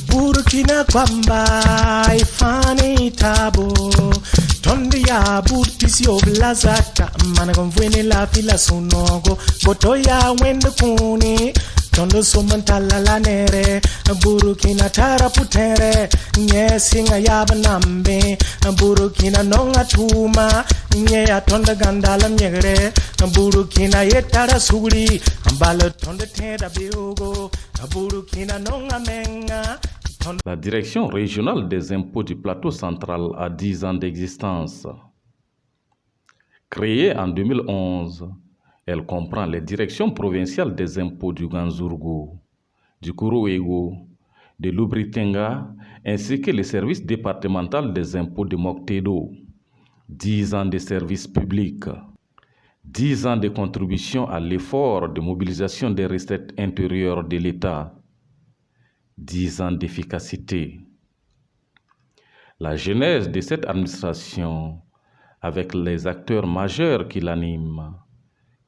Burkina kwamba ifani tabo tondi ya burtisi oblazata mana konvene la fila sunogo boto ya wende kuni tondo somantala la nere Burkina tara putere nyesinga yaba nambe Burkina nonga tuma nye ya tonda gandala nyegre Burkina yetara suri ambala tonda teda biogo Burkina nonga menga. La Direction régionale des impôts du plateau central a 10 ans d'existence. Créée en 2011, elle comprend les directions provinciales des impôts du Ganzourgo, du Kourouégo, de l'Ubritenga, ainsi que le service départemental des impôts de Moctedo. 10 ans de service public, 10 ans de contribution à l'effort de mobilisation des recettes intérieures de l'État, 10 ans d'efficacité. La genèse de cette administration, avec les acteurs majeurs qui l'animent,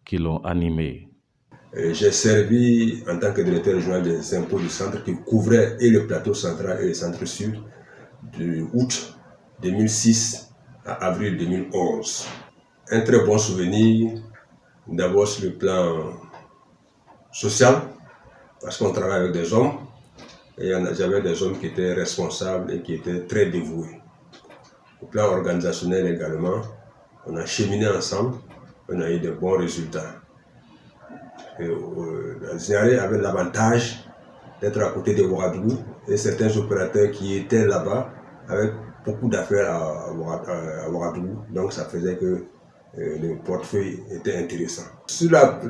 qui l'ont animé. J'ai servi en tant que directeur régional des impôts du centre qui couvrait et le plateau central et le centre sud de août 2006 à avril 2011. Un très bon souvenir, d'abord sur le plan social, parce qu'on travaille avec des hommes, et j'avais des hommes qui étaient responsables et qui étaient très dévoués. Au plan organisationnel également, on a cheminé ensemble, on a eu de bons résultats. La Zinaré avait l'avantage d'être à côté de Ouagadougou et certains opérateurs qui étaient là-bas avec beaucoup d'affaires à Ouagadougou, donc ça faisait que le portefeuille était intéressant. Sur la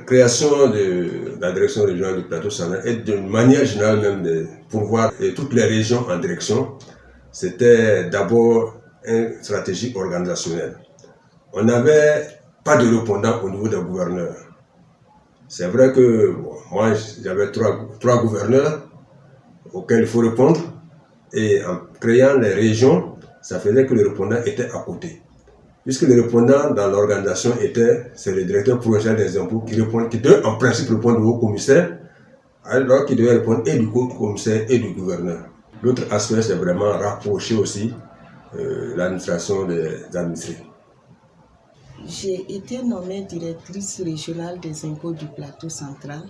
création de la direction régionale du plateau central et de manière générale même de pourvoir toutes les régions en direction, c'était d'abord une stratégie organisationnelle. On n'avait pas de répondant au niveau des gouverneurs. C'est vrai que moi j'avais trois gouverneurs auxquels il faut répondre et en créant les régions, ça faisait que le répondant était à côté. Puisque le répondant dans l'organisation c'est le directeur provincial des impôts qui devait en principe répondre au commissaire, alors qu'il devait répondre et du commissaire et du gouverneur. L'autre aspect, c'est vraiment rapprocher aussi l'administration des administrés. J'ai été nommée directrice régionale des impôts du plateau central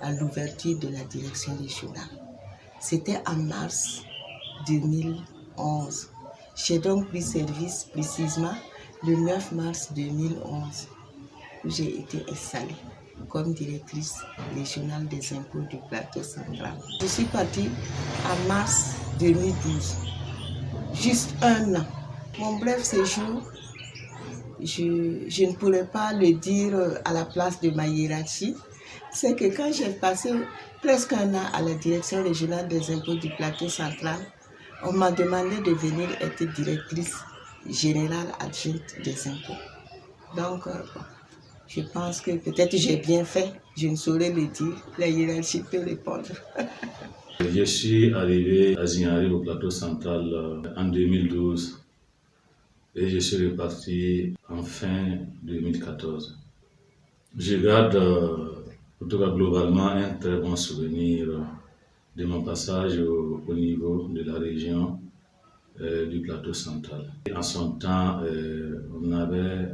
à l'ouverture de la direction régionale. C'était en mars 2011. J'ai donc pris service précisément le 9 mars 2011 où j'ai été installée comme directrice régionale des impôts du plateau central. Je suis partie en mars 2012, juste un an. Mon bref séjour, je ne pourrais pas le dire à la place de ma hiérarchie. C'est que quand j'ai passé presque un an à la direction régionale des impôts du plateau central, on m'a demandé de venir être directrice générale adjointe des impôts. Donc, je pense que peut-être j'ai bien fait, je ne saurais le dire, la hiérarchie peut répondre. Je suis arrivé à Zinaré au plateau central en 2012 et je suis reparti en fin 2014. Je garde, en tout cas globalement, un très bon souvenir de mon passage au niveau de la région du plateau central. En son temps, on avait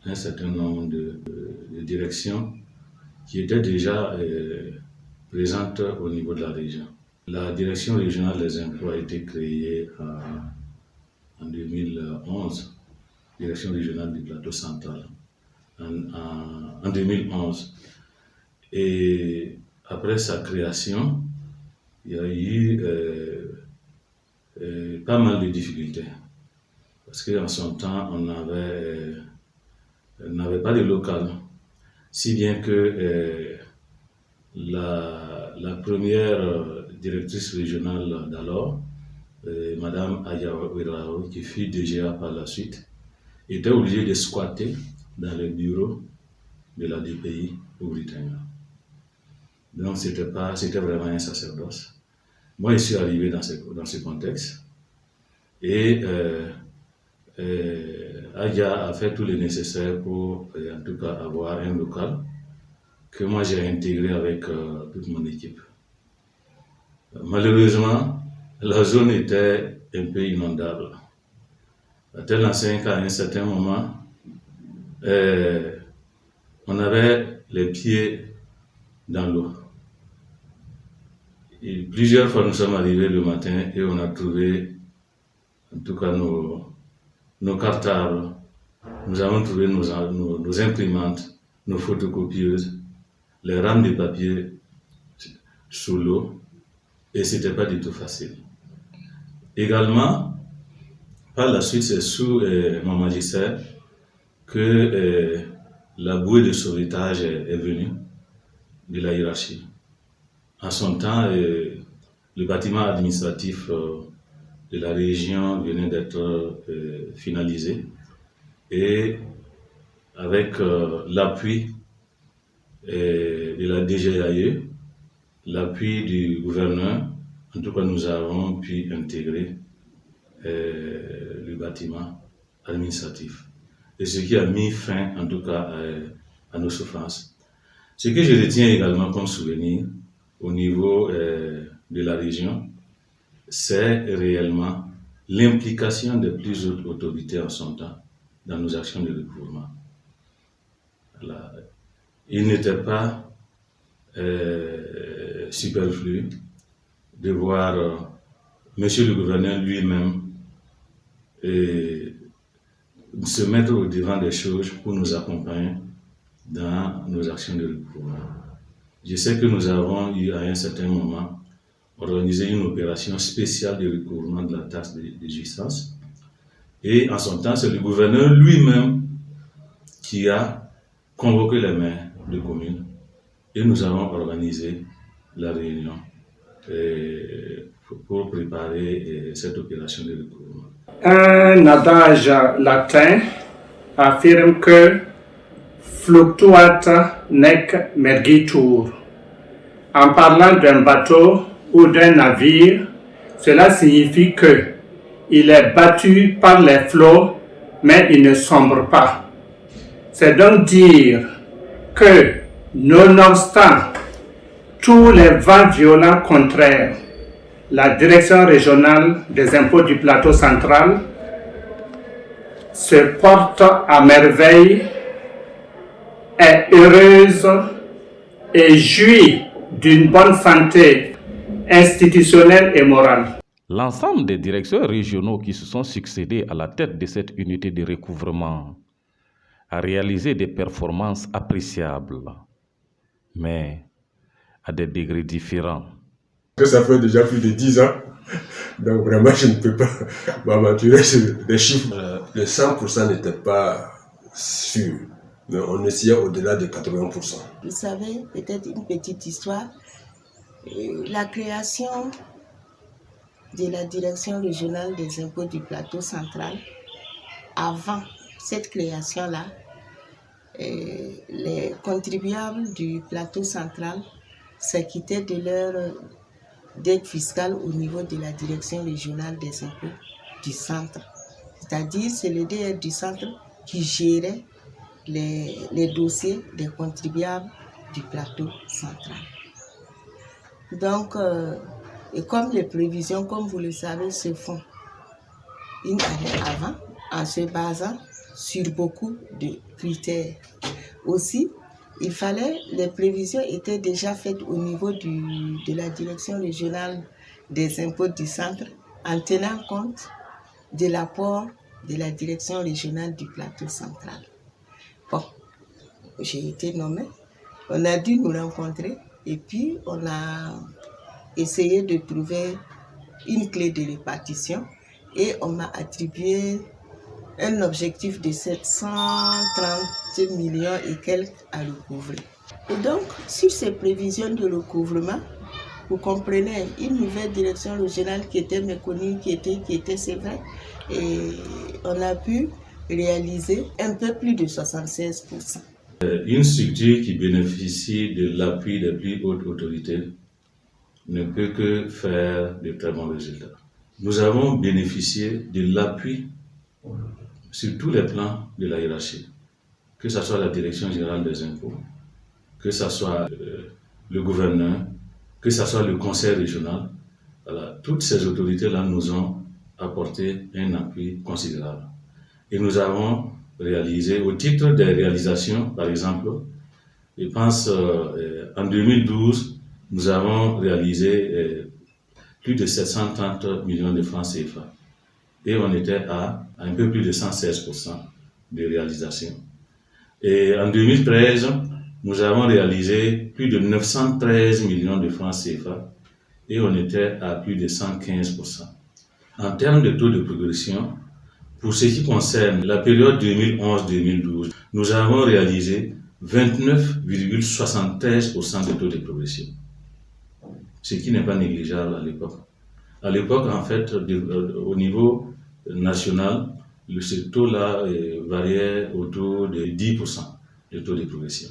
un certain nombre de directions qui étaient déjà présentes au niveau de la région. La direction régionale des impôts a été créée en 2011, direction régionale du plateau central, en 2011. Et après sa création, il y a eu pas mal de difficultés. Parce qu'en son temps, on n'avait pas de local. Si bien que la première directrice régionale d'alors, Madame Aya Wirao, qui fut DGA par la suite, était obligée de squatter dans le bureau de la DPI au Britannia. Donc c'était vraiment un sacerdoce. Moi, je suis arrivé dans ce contexte et Aya a fait tout le nécessaire pour, en tout cas, avoir un local que moi j'ai intégré avec toute mon équipe. Malheureusement, la zone était un peu inondable. À tel enseigne qu'à un certain moment, on avait les pieds dans l'eau. Et plusieurs fois, nous sommes arrivés le matin et on a trouvé, en tout cas, nos cartables. Nous avons trouvé nos imprimantes, nos photocopieuses, les rames de papier sous l'eau, et ce n'était pas du tout facile. Également, par la suite, c'est sous mon magistère que la bouée de sauvetage est venue de la hiérarchie. En son temps, le bâtiment administratif de la région venait d'être finalisé, et avec l'appui de la DGAE, l'appui du gouverneur, en tout cas nous avons pu intégrer le bâtiment administratif. Et ce qui a mis fin en tout cas à nos souffrances. Ce que je retiens également comme souvenir au niveau de la région, c'est réellement l'implication des plus hautes autorités en son temps dans nos actions de recouvrement. Voilà. Il n'était pas superflu de voir Monsieur le gouverneur lui-même se mettre au devant des choses pour nous accompagner dans nos actions de recouvrement. Je sais que nous avons eu à un certain moment organisé une opération spéciale de recouvrement de la taxe de jouissance. Et en son temps, c'est le gouverneur lui-même qui a convoqué les maires de communes et nous avons organisé la réunion pour préparer cette opération de recouvrement. Un adage latin affirme que fluctuata nec mergitur. En parlant d'un bateau ou d'un navire, cela signifie que il est battu par les flots, mais il ne sombre pas. C'est donc dire que, nonobstant tous les vents violents contraires, la Direction régionale des impôts du plateau central se porte à merveille, est heureuse et jouit d'une bonne santé institutionnelle et morale. L'ensemble des directeurs régionaux qui se sont succédés à la tête de cette unité de recouvrement a réalisé des performances appréciables, mais à des degrés différents. Ça fait déjà plus de 10 ans, donc vraiment je ne peux pas m'aventurer sur des chiffres. Le 100% n'était pas sûr, mais on essayait au-delà de 80%. Vous savez, peut-être une petite histoire, la création de la Direction régionale des impôts du plateau central, avant cette création-là, les contribuables du plateau central s'acquittaient de leur dette fiscale au niveau de la Direction régionale des impôts du centre. C'est-à-dire, c'est le DR du centre qui gérait les dossiers des contribuables du plateau central. Donc, et comme les prévisions, comme vous le savez, se font une année avant, en se basant sur beaucoup de critères. Aussi, les prévisions étaient déjà faites au niveau de la Direction régionale des impôts du centre, en tenant compte de l'apport de la Direction régionale du plateau central. Bon, j'ai été nommée, on a dû nous rencontrer et puis on a essayé de trouver une clé de répartition et on m'a attribué un objectif de 730 millions et quelques à recouvrer. Et donc, sur ces prévisions de recouvrement, vous comprenez, une nouvelle direction régionale qui était méconnue, qui était c'est vrai, et on a pu réaliser un peu plus de 76%. Une structure qui bénéficie de l'appui des plus hautes autorités ne peut que faire de très bons résultats. Nous avons bénéficié de l'appui sur tous les plans de la hiérarchie, que ce soit la Direction générale des impôts, que ce soit le gouverneur, que ce soit le conseil régional, Voilà, toutes ces autorités-là nous ont apporté un appui considérable. Et nous avons réalisé, au titre des réalisations, par exemple, je pense en 2012, nous avons réalisé plus de 730 millions de francs CFA. Et on était à un peu plus de 116% de réalisation. Et en 2013, nous avons réalisé plus de 913 millions de francs CFA et on était à plus de 115%. En termes de taux de progression, pour ce qui concerne la période 2011-2012, nous avons réalisé 29,73% de taux de progression, ce qui n'est pas négligeable à l'époque. À l'époque, en fait, au niveau national, ce taux-là variait autour de 10% de taux de progression.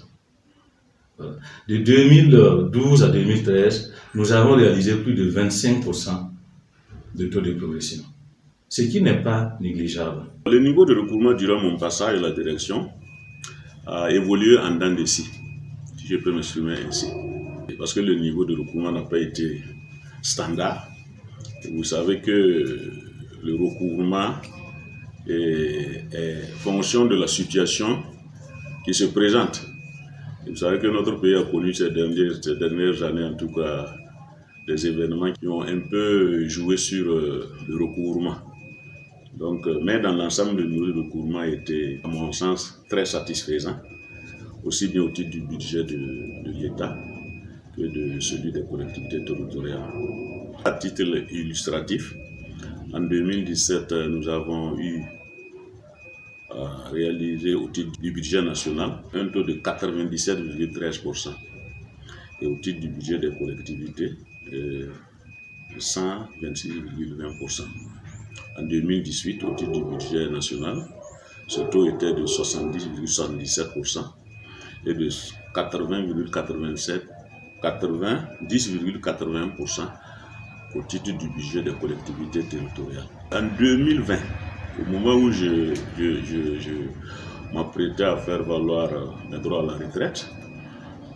Voilà. De 2012 à 2013, nous avons réalisé plus de 25% de taux de progression, ce qui n'est pas négligeable. Le niveau de recouvrement durant mon passage à la direction a évolué en dents de scie, si je peux m'exprimer ainsi. Parce que le niveau de recouvrement n'a pas été standard. Vous savez que le recouvrement est fonction de la situation qui se présente. Et vous savez que notre pays a connu ces dernières années, en tout cas, des événements qui ont un peu joué sur le recouvrement. Donc, mais dans l'ensemble, le niveau de recouvrement était, à mon sens, très satisfaisant, aussi bien au titre du budget de l'État que de celui des collectivités territoriales. À titre illustratif, en 2017, nous avons eu à réaliser au titre du budget national un taux de 97,13% et au titre du budget des collectivités 126,20%. En 2018, au titre du budget national, ce taux était de 70,77% et de 90,81% au titre du budget des collectivités territoriales. En 2020, au moment où je m'apprêtais à faire valoir mes droits à la retraite,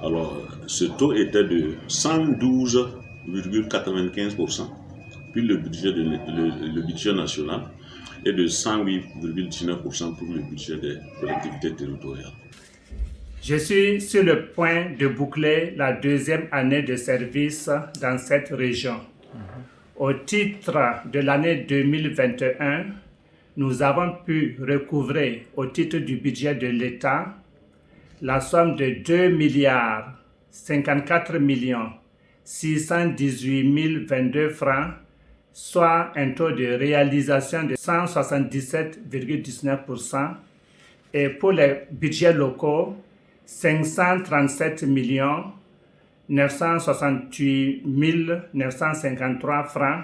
alors ce taux était de 112,95%, puis le budget national est de 108,19% pour le budget des collectivités territoriales. Je suis sur le point de boucler la deuxième année de service dans cette région. Au titre de l'année 2021, nous avons pu recouvrer au titre du budget de l'État la somme de 2 milliards 54 millions 618 022 francs, soit un taux de réalisation de 177,19%, et pour les budgets locaux, 537 millions 968 953 francs,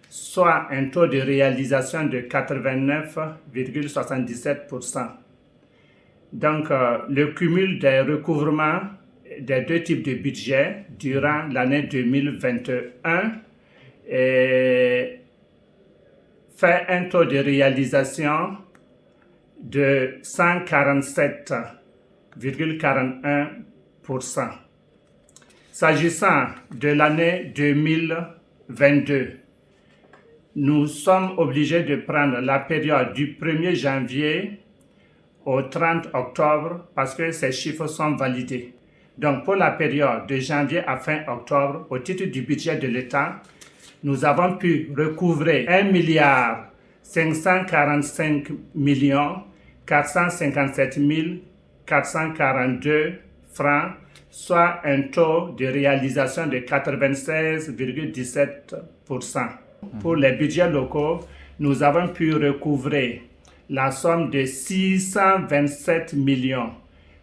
soit un taux de réalisation de 89,77%. Donc, le cumul des recouvrements des deux types de budgets durant l'année 2021 fait un taux de réalisation de 147,41%. S'agissant de l'année 2022, nous sommes obligés de prendre la période du 1er janvier au 30 octobre parce que ces chiffres sont validés. Donc, pour la période de janvier à fin octobre, au titre du budget de l'État, nous avons pu recouvrer 1 milliard 545 millions 457 442 francs, soit un taux de réalisation de 96,17%. Pour les budgets locaux, nous avons pu recouvrer la somme de 627 millions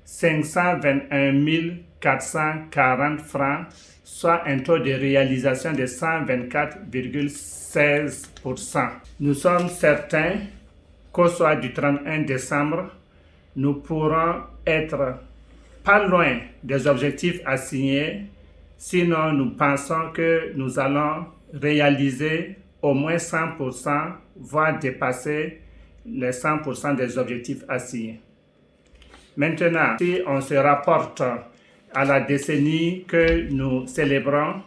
521 440 francs, soit un taux de réalisation de 124,16%. Nous sommes certains qu'au soir du 31 décembre, nous pourrons être pas loin des objectifs assignés, sinon nous pensons que nous allons réaliser au moins 100%, voire dépasser les 100% des objectifs assignés. Maintenant, si on se rapporte à la décennie que nous célébrons,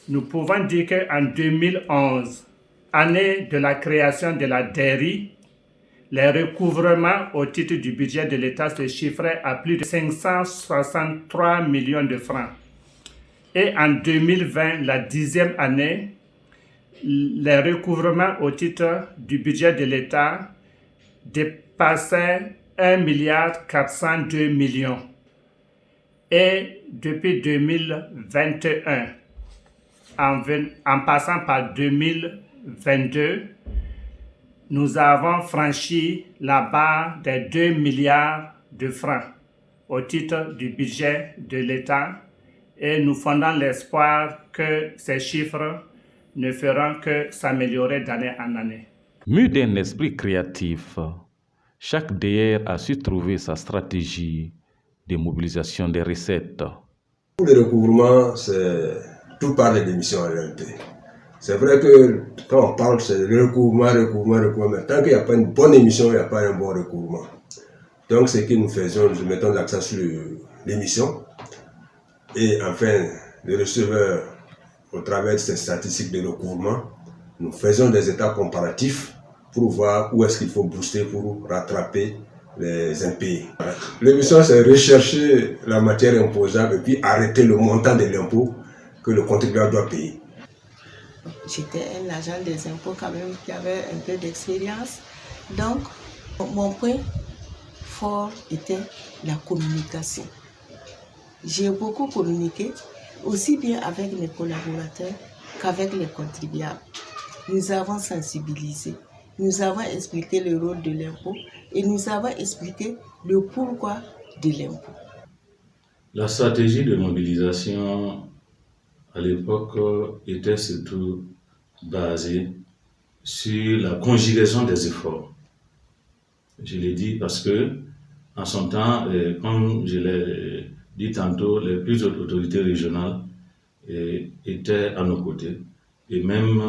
nous pouvons dire qu'en 2011, année de la création de la DERI, les recouvrements au titre du budget de l'État se chiffraient à plus de 563 millions de francs. Et en 2020, la 10e année, les recouvrements au titre du budget de l'État dépassaient 1,402 milliard. Et depuis 2021, en passant par 2022, nous avons franchi la barre des 2 milliards de francs au titre du budget de l'État et nous fondons l'espoir que ces chiffres ne feront que s'améliorer d'année en année. Mû d'un esprit créatif, chaque DR a su trouver sa stratégie de mobilisation des recettes. Pour le recouvrement, tout parle d'émissions en réalité. C'est vrai que quand on parle, c'est le recouvrement, mais tant qu'il n'y a pas une bonne émission, il n'y a pas un bon recouvrement. Donc, ce que nous faisons, nous mettons l'accent sur l'émission. Et enfin, le receveur, au travers de ces statistiques de recouvrement, nous faisons des états comparatifs pour voir où est-ce qu'il faut booster pour rattraper les impayés. L'émission, c'est rechercher la matière imposable et puis arrêter le montant de l'impôt que le contribuable doit payer. J'étais un agent des impôts quand même qui avait un peu d'expérience. Donc, mon point fort était la communication. J'ai beaucoup communiqué, aussi bien avec mes collaborateurs qu'avec les contribuables. Nous avons sensibilisé, nous avons expliqué le rôle de l'impôt et nous avons expliqué le pourquoi de l'impôt. La stratégie de mobilisation à l'époque était surtout basée sur la conjugaison des efforts. Je l'ai dit parce que, en son temps, comme je l'ai dit tantôt, les plus hautes autorités régionales étaient à nos côtés et même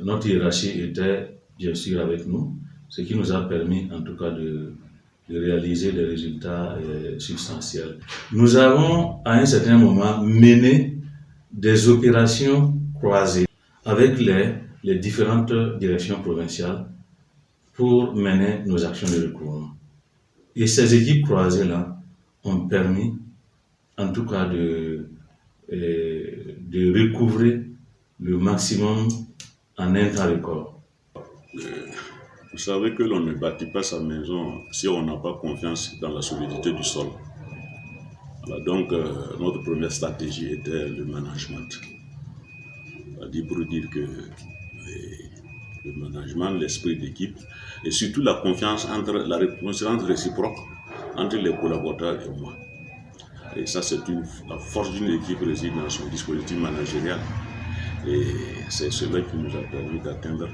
notre hiérarchie était bien sûr avec nous, ce qui nous a permis en tout cas de réaliser des résultats substantiels. Nous avons à un certain moment mené des opérations croisées avec les différentes directions provinciales pour mener nos actions de recouvrement. Et ces équipes croisées-là ont permis en tout cas de recouvrer le maximum en un temps record. Vous savez que l'on ne bâtit pas sa maison si on n'a pas confiance dans la solidité du sol. Voilà, donc, notre première stratégie était le management. C'est-à-dire pour dire que le management, l'esprit d'équipe et surtout la confiance la reconnaissance réciproque entre les collaborateurs et moi. Et ça, c'est la force d'une équipe réside dans son dispositif managérial. Et c'est cela qui nous a permis d'atteindre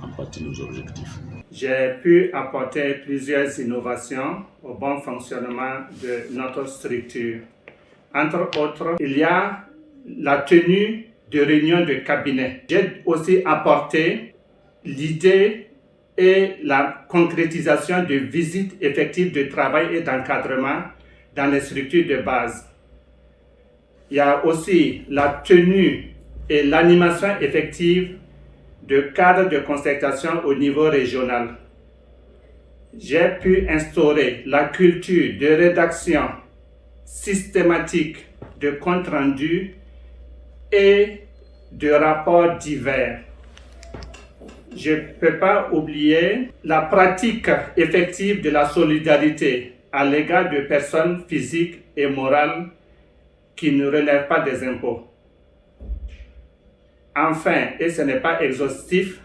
en partie nos objectifs. J'ai pu apporter plusieurs innovations au bon fonctionnement de notre structure. Entre autres, il y a la tenue de réunions de cabinet. J'ai aussi apporté l'idée et la concrétisation de visites effectives de travail et d'encadrement dans les structures de base. Il y a aussi la tenue et l'animation effective de cadres de concertation au niveau régional. J'ai pu instaurer la culture de rédaction systématique de comptes rendus et de rapports divers. Je ne peux pas oublier la pratique effective de la solidarité à l'égard de personnes physiques et morales qui ne relèvent pas des impôts. Enfin, et ce n'est pas exhaustif,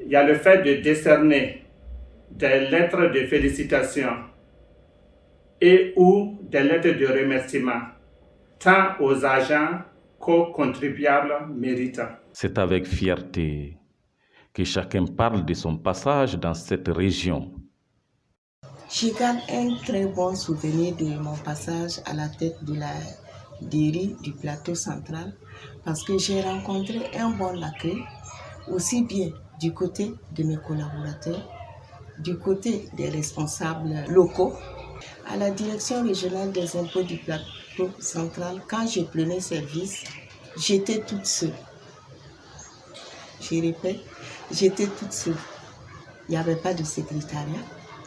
il y a le fait de décerner des lettres de félicitations et ou des lettres de remerciement, tant aux agents qu'aux contribuables méritants. C'est avec fierté que chacun parle de son passage dans cette région. Je garde un très bon souvenir de mon passage à la tête de la DERI du plateau central parce que j'ai rencontré un bon accueil, aussi bien du côté de mes collaborateurs, du côté des responsables locaux À la direction régionale des impôts du plateau central, quand je prenais service, j'étais toute seule. Je répète, j'étais toute seule. Il n'y avait pas de secrétariat,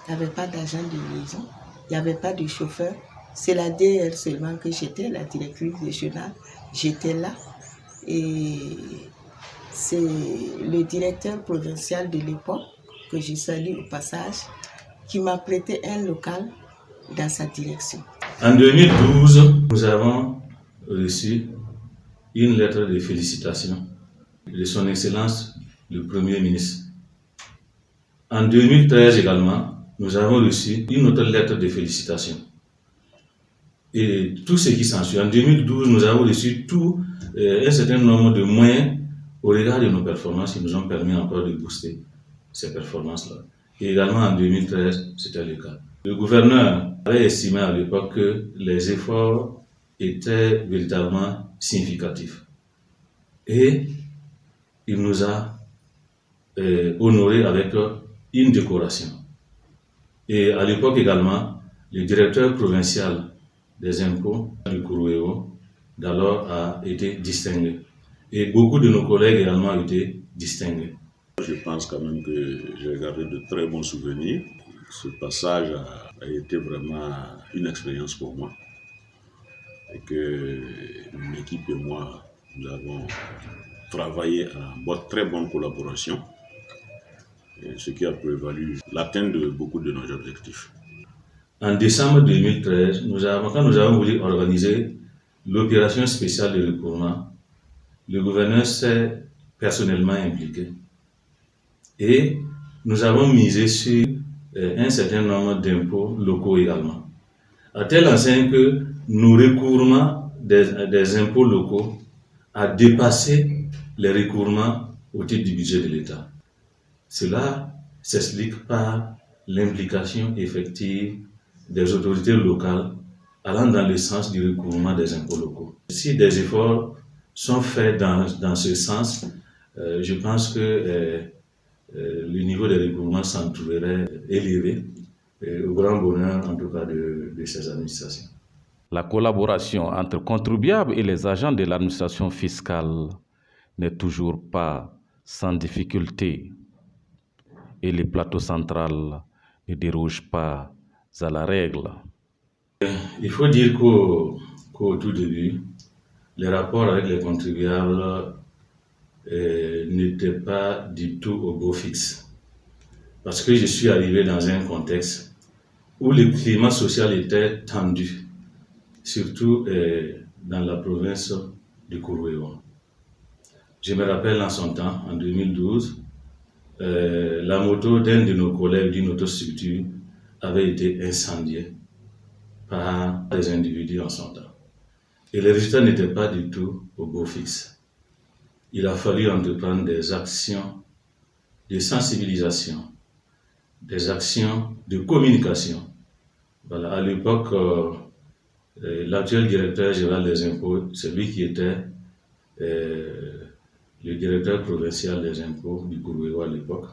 il n'y avait pas d'agent de liaison, il n'y avait pas de chauffeur. C'est la DR seulement que j'étais, la directrice régionale. J'étais là. Et c'est le directeur provincial de l'époque, que je salue au passage, qui m'a prêté un local dans sa direction. En 2012, nous avons reçu une lettre de félicitations de son Excellence le Premier ministre. En 2013 également, nous avons reçu une autre lettre de félicitations. Et tout ce qui s'ensuit. En 2012, nous avons reçu un certain nombre de moyens au regard de nos performances qui nous ont permis encore de booster ces performances-là. Et également en 2013, c'était le cas. Le gouverneur avait estimé à l'époque que les efforts étaient véritablement significatifs. Et il nous a honorés avec une décoration. Et à l'époque également, le directeur provincial des impôts du Kourouéo d'alors a été distingué. Et beaucoup de nos collègues également ont été distingués. Je pense quand même que j'ai gardé de très bons souvenirs. Ce passage a été vraiment une expérience pour moi. Et que mon équipe et moi, nous avons travaillé en très bonne collaboration. Ce qui a prévalu l'atteinte de beaucoup de nos objectifs. En décembre 2013, quand nous avons voulu organiser l'opération spéciale de recouvrement, le gouverneur s'est personnellement impliqué. Et nous avons misé sur un certain nombre d'impôts locaux également. À telle enseigne que nos recouvrements des impôts locaux a dépassé les recouvrements au titre du budget de l'État. Cela s'explique par l'implication effective des autorités locales allant dans le sens du recouvrement des impôts locaux. Si des efforts sont faits dans ce sens, je pense que le niveau des recouvrements s'en trouverait élevé, au grand bonheur en tout cas de ces administrations. La collaboration entre contribuables et les agents de l'administration fiscale n'est toujours pas sans difficulté. Et le plateau central ne déroge pas à la règle. Il faut dire qu'au tout début, les rapports avec les contribuables n'étaient pas du tout au beau fixe. Parce que je suis arrivé dans un contexte où le climat social était tendu, surtout dans la province du Kourouéo. Je me rappelle en son temps, en 2012, la moto d'un de nos collègues d'une autre structure avait été incendiée par des individus en son temps. Et les résultats n'étaient pas du tout au beau fixe. Il a fallu entreprendre des actions de sensibilisation, des actions de communication. Voilà, à l'époque, l'actuel directeur général des impôts, celui qui était le directeur provincial des impôts du Kourouéo à l'époque,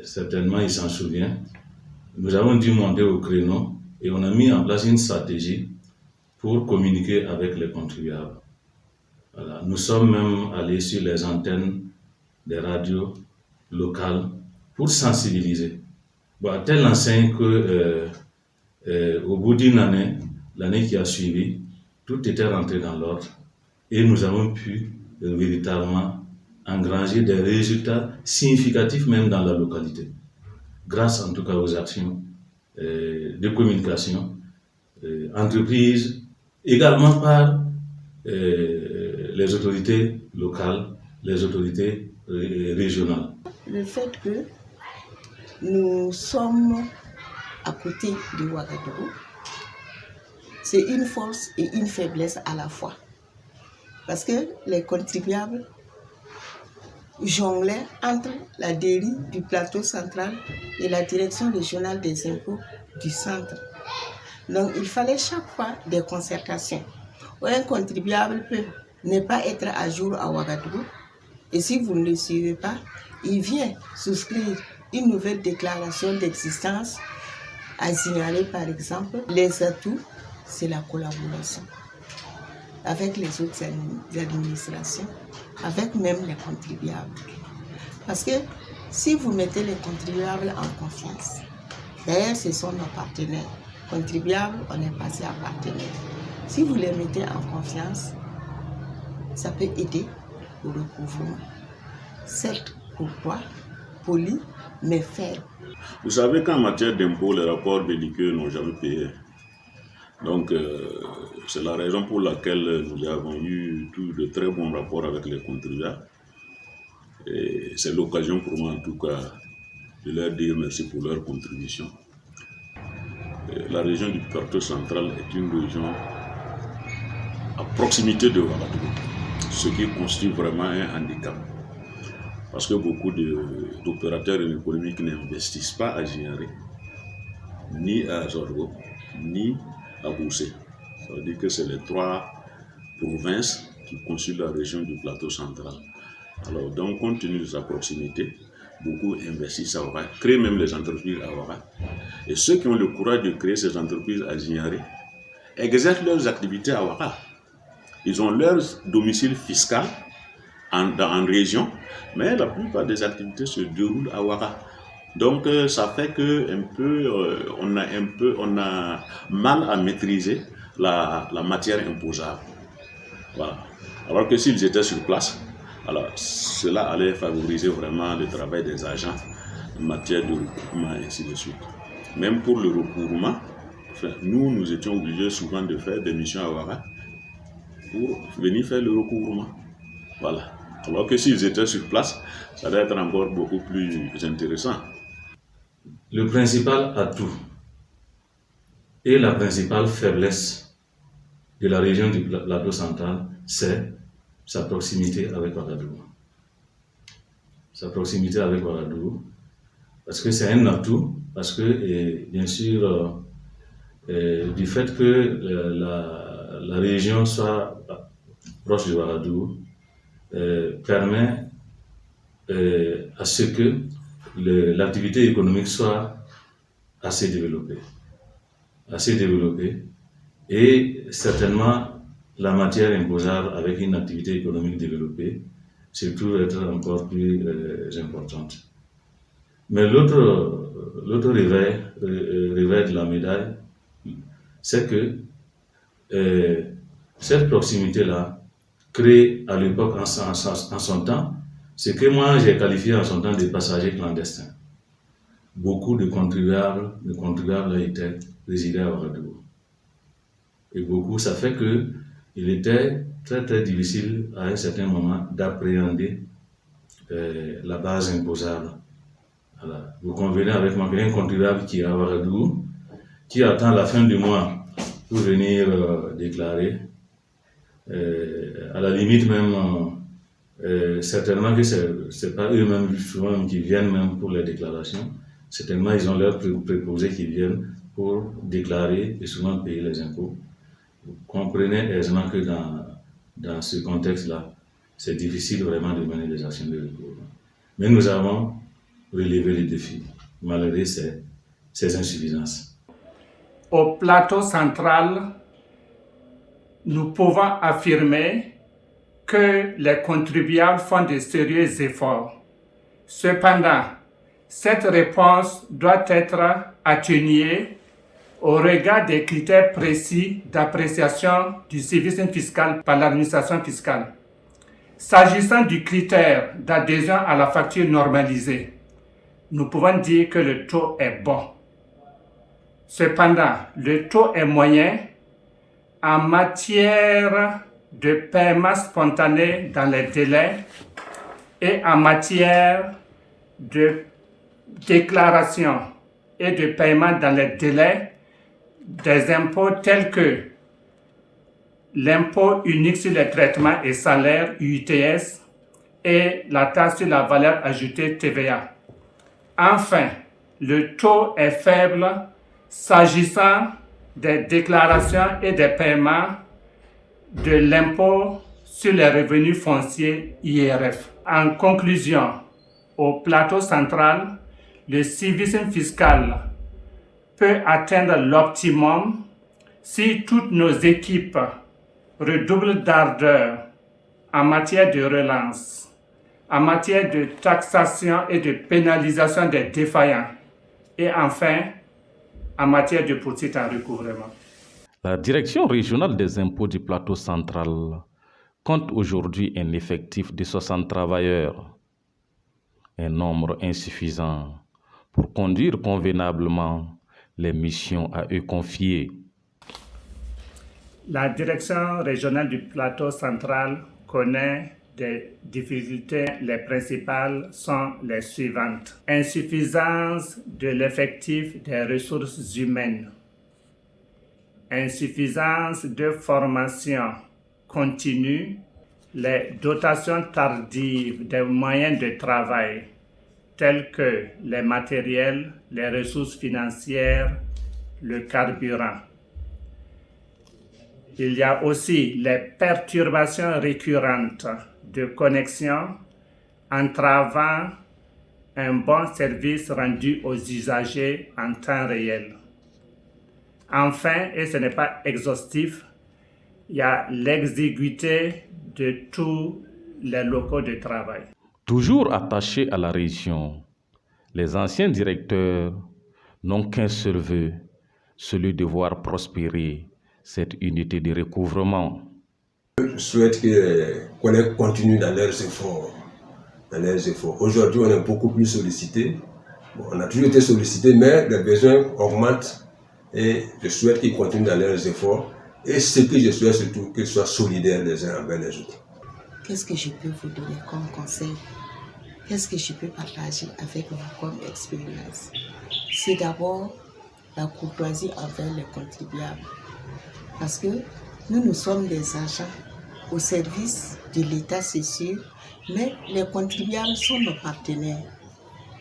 certainement il s'en souvient, nous avons dû monter au créneau et on a mis en place une stratégie pour communiquer avec les contribuables. Voilà. Nous sommes même allés sur les antennes des radios locales pour sensibiliser. Bon, à telle enseigne que au bout d'une année, l'année qui a suivi, tout était rentré dans l'ordre et nous avons pu véritablement engranger des résultats significatifs même dans la localité, grâce en tout cas aux actions de communication entreprises, également par les autorités locales, les autorités régionales. Le fait que nous sommes à côté de Ouagadougou, c'est une force et une faiblesse à la fois. Parce que les contribuables jonglaient entre la DERI du plateau central et la direction régionale des impôts du centre. Donc il fallait chaque fois des concertations. Un contribuable peut ne pas être à jour à Ouagadougou et si vous ne le suivez pas, il vient souscrire une nouvelle déclaration d'existence À signaler par exemple, les atouts, c'est la collaboration avec les autres administrations, avec même les contribuables. Parce que si vous mettez les contribuables en confiance, d'ailleurs ce sont nos partenaires, contribuables, on est passé à partenaires. Si vous les mettez en confiance, ça peut aider au recouvrement. Certes, courtois, poli, mais ferme. Vous savez qu'en matière d'impôts, les rapports belliqueux n'ont jamais payé. Donc, c'est la raison pour laquelle nous avons eu de très bons rapports avec les contribuables. Et c'est l'occasion pour moi, en tout cas, de leur dire merci pour leur contribution. Et la région du Plateau central est une région à proximité de Ouagadougou, ce qui constitue vraiment un handicap. Parce que beaucoup d'opérateurs économiques n'investissent pas à Ginaré, ni à Zorgo, ni à Boussé. Ça veut dire que c'est les 3 provinces qui constituent la région du Plateau central. Alors, donc, compte tenu de sa proximité, beaucoup investissent à Ouaga, créent même les entreprises à Ouaga. Et ceux qui ont le courage de créer ces entreprises à Ginaré exercent leurs activités à Ouaga. Ils ont leur domicile fiscal en région, mais la plupart des activités se déroulent à Ouaga. Donc ça fait que on a mal à maîtriser la matière imposable. Voilà. Alors que s'ils étaient sur place, alors cela allait favoriser vraiment le travail des agents en matière de recouvrement et ainsi de suite. Même pour le recouvrement, nous étions obligés souvent de faire des missions à Ouaga pour venir faire le recouvrement. Voilà. Alors que s'ils étaient sur place, ça doit être encore beaucoup plus intéressant. Le principal atout et la principale faiblesse de la région du Plateau central, c'est sa proximité avec Ouagadougou. Sa proximité avec Ouagadougou, parce que c'est un atout, parce que, bien sûr, du fait que la région soit proche de Ouagadougou, permet à ce que l'activité économique soit assez développée. Et certainement la matière imposable avec une activité économique développée, surtout être encore plus importante. Mais l'autre revers de la médaille, c'est que cette proximité-là crée à l'époque, en son temps, ce que moi j'ai qualifié en son temps de passagers clandestins. Beaucoup de contribuables résidaient à Ouagadougou. Et beaucoup, ça fait qu'il était très très difficile à un certain moment d'appréhender la base imposable. Voilà. Vous convenez avec moi qu'un contribuable qui est à Ouagadougou, qui attend la fin du mois pour venir déclarer, à la limite même, certainement que c'est pas eux-mêmes souvent qui viennent même pour les déclarations, certainement ils ont leurs préposés qui viennent pour déclarer et souvent payer les impôts. Vous comprenez aisément que dans ce contexte-là, c'est difficile vraiment de mener des actions de recours. Mais nous avons relevé les défis, malgré ces insuffisances. Au Plateau central, nous pouvons affirmer que les contribuables font de sérieux efforts. Cependant, cette réponse doit être atténuée au regard des critères précis d'appréciation du service fiscal par l'administration fiscale. S'agissant du critère d'adhésion à la facture normalisée, nous pouvons dire que le taux est bon. Cependant, le taux est moyen en matière de paiement spontané dans les délais et en matière de déclaration et de paiement dans les délais des impôts tels que l'impôt unique sur les traitements et salaires UTS et la taxe sur la valeur ajoutée TVA. Enfin, le taux est faible s'agissant des déclarations et des paiements de l'impôt sur les revenus fonciers IRF. En conclusion, au Plateau central, le civisme fiscal peut atteindre l'optimum si toutes nos équipes redoublent d'ardeur en matière de relance, en matière de taxation et de pénalisation des défaillants, et enfin, en matière de poursuite en recouvrement. La Direction régionale des impôts du plateau central compte aujourd'hui un effectif de 60 travailleurs, un nombre insuffisant pour conduire convenablement les missions à eux confiées. La Direction régionale du plateau central connaît des difficultés. Les principales sont les suivantes. Insuffisance de l'effectif des ressources humaines. Insuffisance de formation continue. Les dotations tardives des moyens de travail tels que les matériels, les ressources financières, le carburant. Il y a aussi les perturbations récurrentes de connexion entravant un bon service rendu aux usagers en temps réel. Enfin, et ce n'est pas exhaustif, il y a l'exiguïté de tous les locaux de travail. Toujours attachés à la région, les anciens directeurs n'ont qu'un seul vœu, celui de voir prospérer cette unité de recouvrement. Je souhaite que les collègues continuent dans leurs efforts. Aujourd'hui, on est beaucoup plus sollicité. Bon, on a toujours été sollicité, mais les besoins augmentent et je souhaite qu'ils continuent dans leurs efforts. Et ce que je souhaite surtout, qu'ils soient solidaires les uns envers les autres. Qu'est-ce que je peux vous donner comme conseil? Qu'est-ce que je peux partager avec vous comme expérience? C'est d'abord la courtoisie envers les contribuables. Parce que nous sommes des agents au service de l'État, c'est sûr, mais les contribuables sont nos partenaires.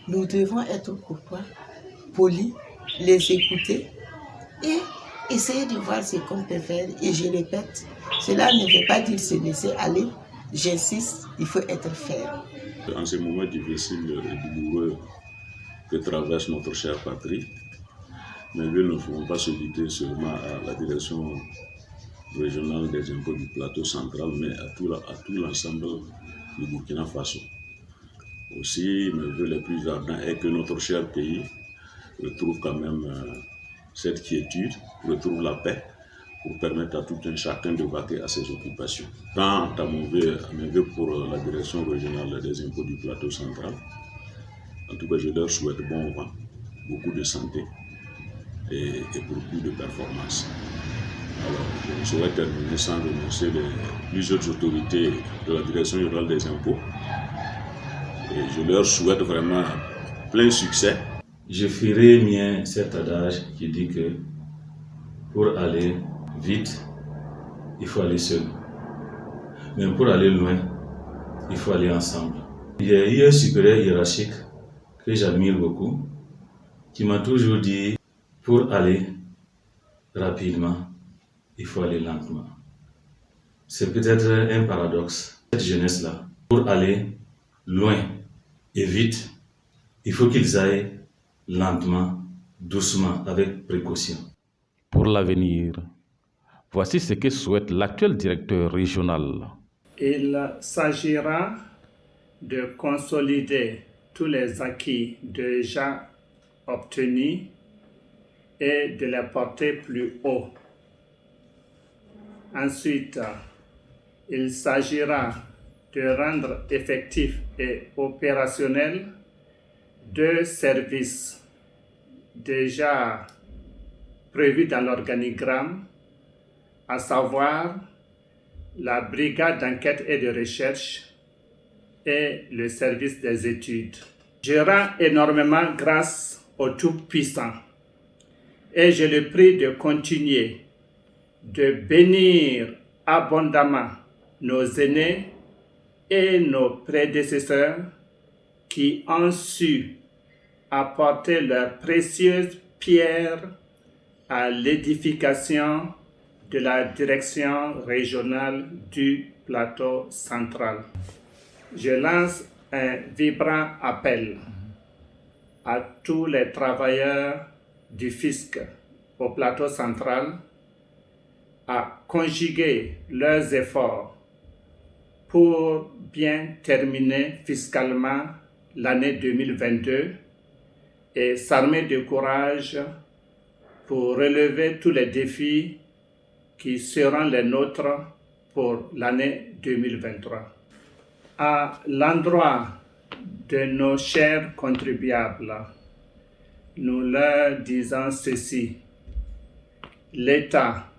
Nous devons être courtois, polis, les écouter et essayer de voir ce qu'on peut faire. Et je répète, cela ne veut pas dire se laisser aller. J'insiste, il faut être ferme. En ces moments difficiles et douloureux que traverse notre chère patrie, mais nous ne pouvons pas se limiter seulement à la direction régionale des impôts du plateau central, mais à tout l'ensemble du Burkina Faso. Aussi, mes vœux les plus ardents est que notre cher pays retrouve quand même cette quiétude, retrouve la paix, pour permettre à tout un chacun de vaquer à ses occupations. Quant à mes vœux pour la direction régionale des impôts du plateau central, en tout cas, je leur souhaite bon vent, beaucoup de santé et beaucoup de performance. Alors, je ne saurais terminer sans remercier plusieurs autorités de la direction régionale des impôts. Et je leur souhaite vraiment plein succès. Je ferai mien cet adage qui dit que pour aller vite, il faut aller seul. Mais pour aller loin, il faut aller ensemble. Il y a eu un supérieur hiérarchique que j'admire beaucoup, qui m'a toujours dit, pour aller rapidement, il faut aller lentement. C'est peut-être un paradoxe. Cette jeunesse-là, pour aller loin et vite, il faut qu'ils aillent lentement, doucement, avec précaution. Pour l'avenir, voici ce que souhaite l'actuel directeur régional. Il s'agira de consolider tous les acquis déjà obtenus et de les porter plus haut. Ensuite, il s'agira de rendre effectifs et opérationnels deux services déjà prévus dans l'organigramme, à savoir la brigade d'enquête et de recherche et le service des études. Je rends énormément grâce au Tout-Puissant et je le prie de continuer de bénir abondamment nos aînés et nos prédécesseurs qui ont su apporter leur précieuse pierre à l'édification de la direction régionale du plateau central. Je lance un vibrant appel à tous les travailleurs du fisc au plateau central à conjuguer leurs efforts pour bien terminer fiscalement l'année 2022 et s'armer de courage pour relever tous les défis qui seront les nôtres pour l'année 2023. À l'endroit de nos chers contribuables, nous leur disons ceci. L'État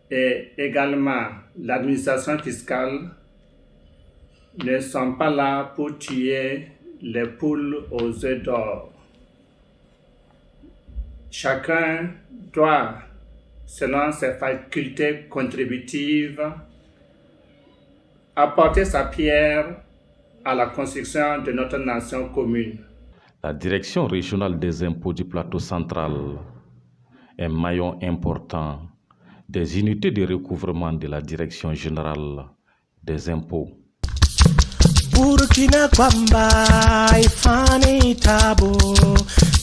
et également l'administration fiscale ne sont pas là pour tuer les poules aux œufs d'or. Chacun doit, selon ses facultés contributives, apporter sa pierre à la construction de notre nation commune. La direction régionale des impôts du plateau central est un maillon important des unités de recouvrement de la direction générale des impôts. Burkina kwamba ifani tabo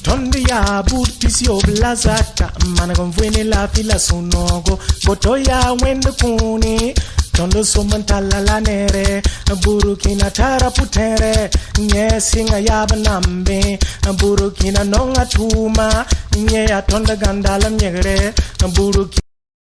tondi ya burtisio blazata managonvwene la fila sunogo boto ya wende kuni tondo sumantala la nere Burkina taraputere nye singa yaba nambe Burkina nonga tuma nye ya tonda gandala nyegre Burkina